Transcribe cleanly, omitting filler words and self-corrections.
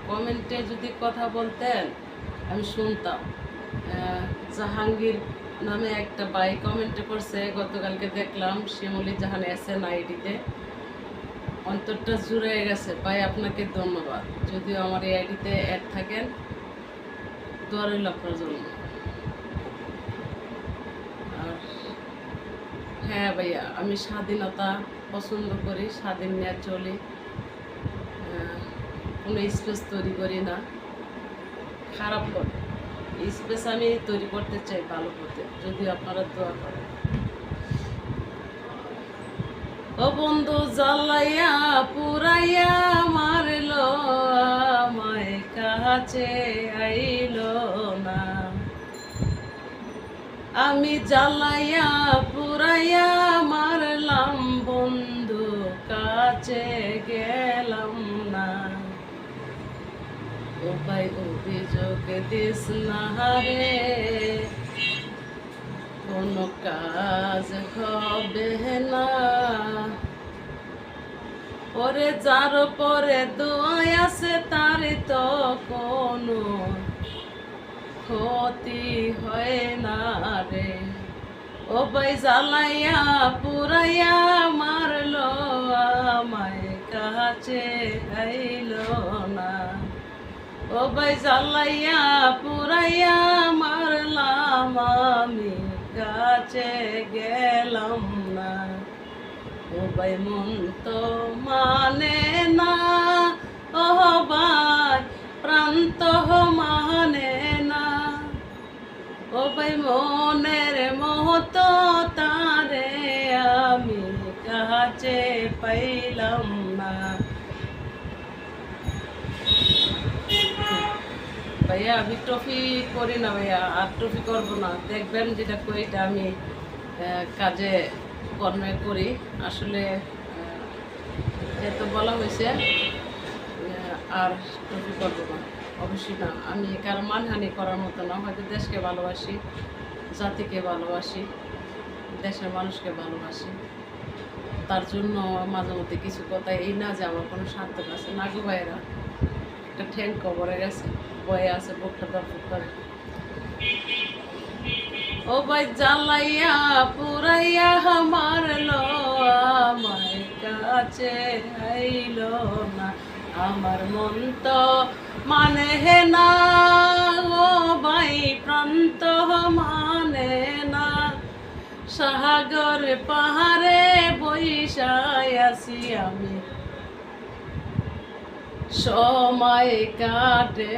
কমেন্টে যদি কথা বলতেন আমি শুনতাম। জাহাঙ্গীর নামে একটা ভাই কমেন্টে করছে, গতকালকে দেখলাম শিমুলি জাহান এসএন আইডিতে। অন্তরটা জুড়ে গেছে ভাই, আপনাকে ধন্যবাদ। যদিও আমার এই আইডিতে অ্যাড থাকেন, দোয়া রইল আপনার জন্য। আর হ্যাঁ ভাইয়া, আমি স্বাধীনতা পছন্দ করি, স্বাধীন নিয়ে চলি, কোনো স্পেস তৈরি করি না খারাপ পথে। স্পেস আমি তৈরি করতে চাই ভালো পথে, যদি আপনারা দোয়া করেন। ও বন্ধু জ্বালাইয়া পুরাইয়া মারলো, আমায় কাছে আইলো না। আমি জ্বালাইয়া পুরাইয়া মারলাম বন্ধু, কাছে গেলাম না। ও ভাই অভিযোগ দিস না রে, কোনো কাজ হবে না। ওরে যার পরে দোয়া আছে তার তো কোনো ক্ষতি হয় না রে। ও ভাই জ্বালাইয়া পুরাইয়া মারলো, আমায় কাছে আইলো না। ও ভাই জ্বালাইয়া পুরাইয়া মারলাম, আমি কাছে গেলাম না। ও ভাই মন তো মানে না, ও ভাই প্রাণ তো মানে না। ও ভাই মনের মতো তারে আমি কাছে পাইলাম না। ভাইয়া আমি ট্রফি করি না ভাইয়া, আর ট্রফি করবো না। দেখবেন যেটা করি এটা আমি কাজে কর্মে করি। আসলে যেহেতু বলা হয়েছে আর ট্রফি করবো না, অবশ্যই না। আমি কারো মানহানি করার মতো না। হয়তো দেশকে ভালোবাসি, জাতিকে ভালোবাসি, দেশের মানুষকে ভালোবাসি, তার জন্য মাঝে মধ্যে কিছু কথা এই না যে আমার কোনো স্বার্থ আছে না গো ভাইয়েরা। একটা ঠ্যাং কবরে গেছে, বয়ে আছে, বুকটা দরকার করে। ও ভাই জ্বালাইয়া পুরাইয়া মারলো, আমায় কাছে আইলো না। আমার মন তো মানে না, ও ভাই প্রাণ তো মানে না। সাগর পাহাড়ে বৈশায় আছি আমি, সময় কাটে।